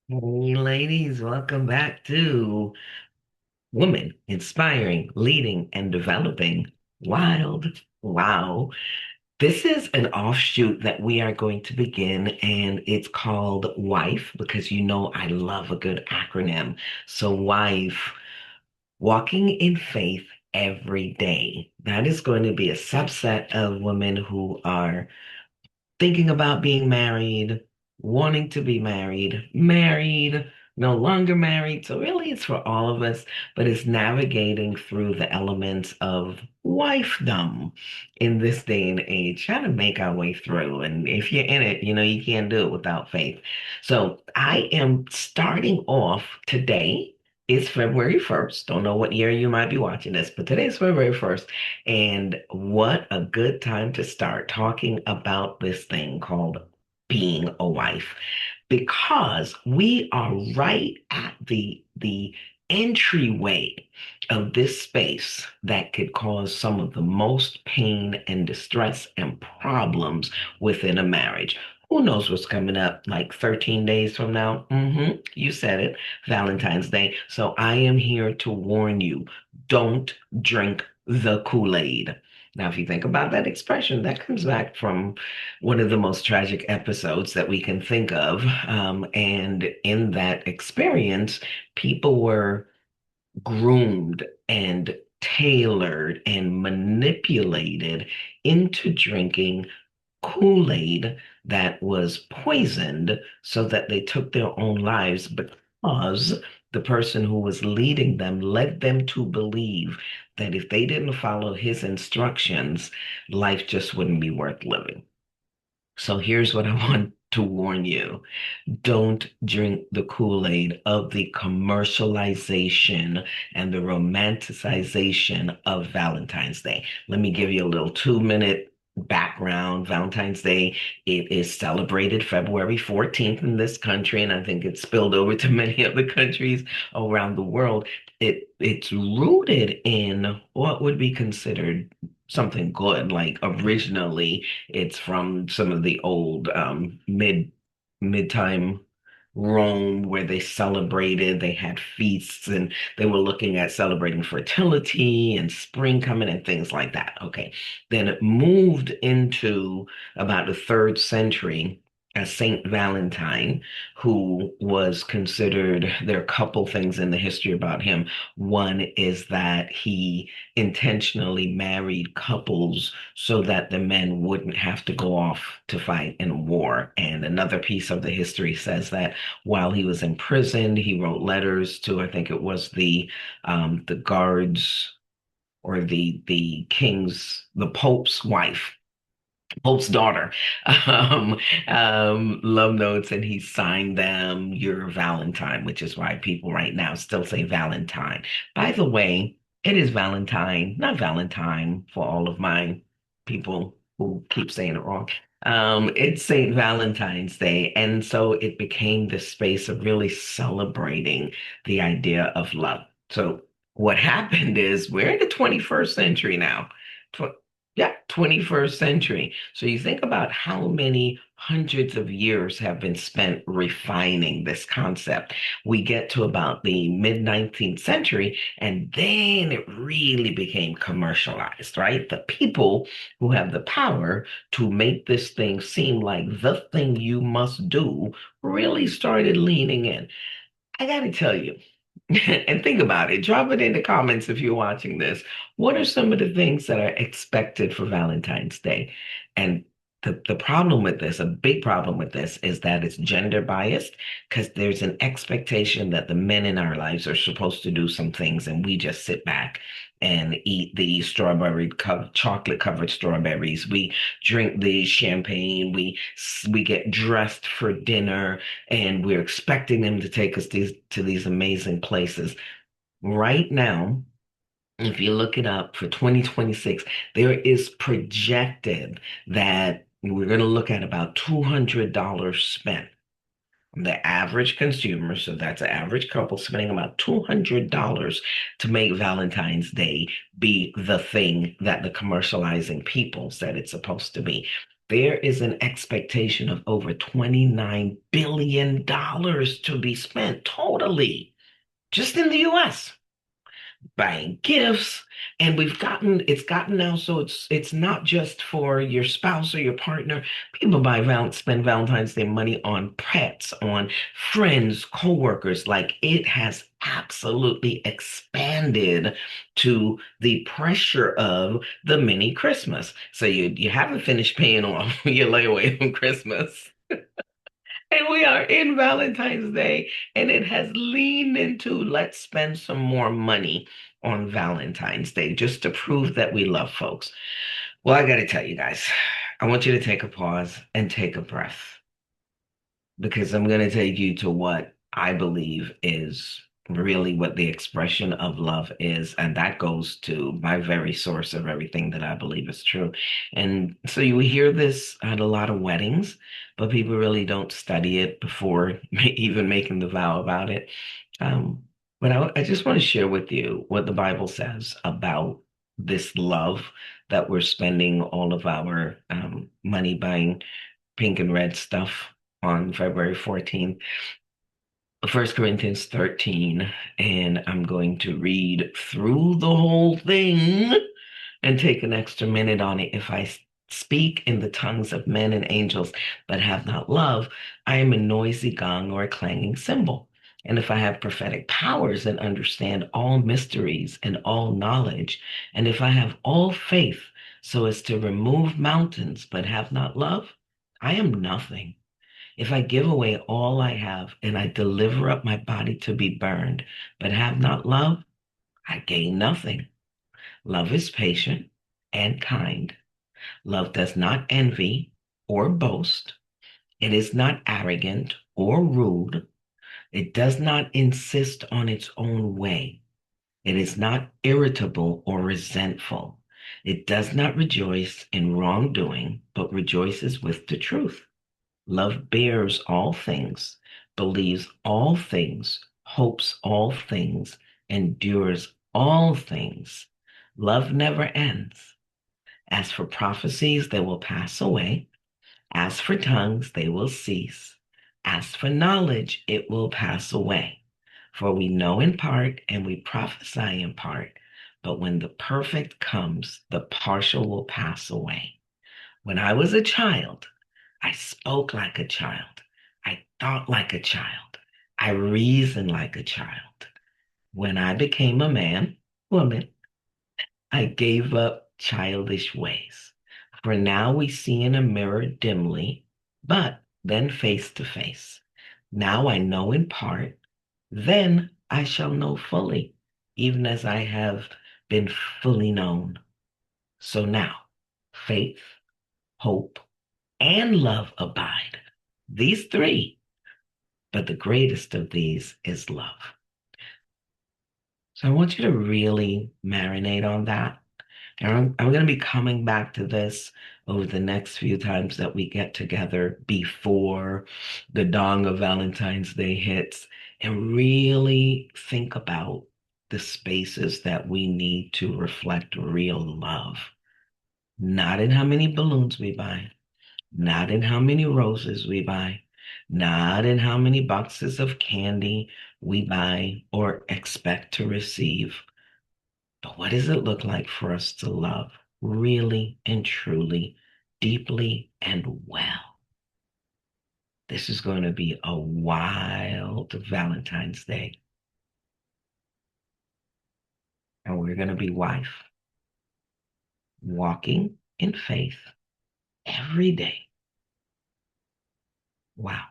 Hey, ladies, welcome back to Woman Inspiring, Leading, and Developing Wild. Wow. This is an offshoot that we are going to begin, and it's called W.I.F because you know I love a good acronym. So, W.I.F, walking in faith every day. That is going to be a subset of women who are thinking about being married, wanting to be married, married, no longer married. So really it's for all of us, but it's navigating through the elements of wifedom in this day and age, trying to make our way through. And if you're in it, you know, you can't do it without faith. So I am starting off today. It's February 1st. Don't know what year you might be watching this, but today is February 1st. And what a good time to start talking about this thing called being a wife, because we are right at the entryway of this space that could cause some of the most pain and distress and problems within a marriage. Who knows what's coming up like 13 days from now? You said it, Valentine's Day. So I am here to warn you, don't drink the Kool-Aid. Now, if you think about that expression, that comes back from one of the most tragic episodes that we can think of. And in that experience, people were groomed and tailored and manipulated into drinking Kool-Aid that was poisoned so that they took their own lives because the person who was leading them led them to believe that if they didn't follow his instructions, life just wouldn't be worth living. So here's what I want to warn you. Don't drink the Kool-Aid of the commercialization and the romanticization of Valentine's Day. Let me give you a little 2 minute background. Valentine's Day, it is celebrated February 14th in this country, and I think it's spilled over to many other countries around the world. It's rooted in what would be considered something good. Like originally, it's from some of the old mid-time Rome where they celebrated, they had feasts, and they were looking at celebrating fertility and spring coming and things like that. Okay. Then it moved into about the third century as Saint Valentine, who was considered, there are a couple things in the history about him. One is that he intentionally married couples so that the men wouldn't have to go off to fight in a war. And another piece of the history says that while he was imprisoned, he wrote letters to, I think it was the guards or the king's, the Pope's wife. Pope's daughter, um, love notes, and he signed them Your Valentine, which is why people right now still say Valentine. By the way, it is Valentine, not Valentine for all of my people who keep saying it wrong. It's St. Valentine's Day. And so it became this space of really celebrating the idea of love. So what happened is we're in the 21st century now. Yeah, 21st century. So you think about how many hundreds of years have been spent refining this concept. We get to about the mid 19th century, and then it really became commercialized, right? The people who have the power to make this thing seem like the thing you must do really started leaning in. I got to tell you, and think about it. Drop it in the comments if you're watching this. What are some of the things that are expected for Valentine's Day? And the problem with this, a big problem with this, is that it's gender biased because there's an expectation that the men in our lives are supposed to do some things and we just sit back and eat the chocolate covered strawberries. We drink the champagne. We get dressed for dinner and we're expecting them to take us to these amazing places. Right now, if you look it up for 2026, there is projected that we're going to look at about $200 spent. The average consumer, so that's an average couple spending about $200 to make Valentine's Day be the thing that the commercializing people said it's supposed to be. There is an expectation of over $29 billion to be spent totally just in the US buying gifts. And it's gotten now so it's not just for your spouse or your partner. People spend Valentine's Day money on pets, on friends, coworkers. Like, it has absolutely expanded to the pressure of the mini Christmas. So you haven't finished paying off your layaway on Christmas. And we are in Valentine's Day, and it has leaned into let's spend some more money on Valentine's Day just to prove that we love folks. Well, I got to tell you guys, I want you to take a pause and take a breath, because I'm going to take you to what I believe is really what the expression of love is. And that goes to my very source of everything that I believe is true. And so you hear this at a lot of weddings, but people really don't study it before even making the vow about it. Um, but I just want to share with you what the Bible says about this love that we're spending all of our money buying pink and red stuff on February 14th. 1 Corinthians 13, and I'm going to read through the whole thing and take an extra minute on it. If I speak in the tongues of men and angels, but have not love, I am a noisy gong or a clanging cymbal. And if I have prophetic powers and understand all mysteries and all knowledge, and if I have all faith so as to remove mountains, but have not love, I am nothing. If I give away all I have and I deliver up my body to be burned, but have not love, I gain nothing. Love is patient and kind. Love does not envy or boast. It is not arrogant or rude. It does not insist on its own way. It is not irritable or resentful. It does not rejoice in wrongdoing, but rejoices with the truth. Love bears all things, believes all things, hopes all things, endures all things. Love never ends. As for prophecies, they will pass away. As for tongues, they will cease. As for knowledge, it will pass away. For we know in part and we prophesy in part. But when the perfect comes, the partial will pass away. When I was a child, I spoke like a child. I thought like a child. I reasoned like a child. When I became a man, woman, I gave up childish ways. For now we see in a mirror dimly, but then face to face. Now I know in part, then I shall know fully, even as I have been fully known. So now, faith, hope, and love abide. These three, but the greatest of these is love. So I want you to really marinate on that. And I'm going to be coming back to this over the next few times that we get together before the dawn of Valentine's Day hits, and really think about the spaces that we need to reflect real love. Not in how many balloons we buy, not in how many roses we buy, not in how many boxes of candy we buy or expect to receive, but what does it look like for us to love really and truly, deeply and well? This is going to be a wild Valentine's Day, and we're going to be wife, walking in faith every day. Wow.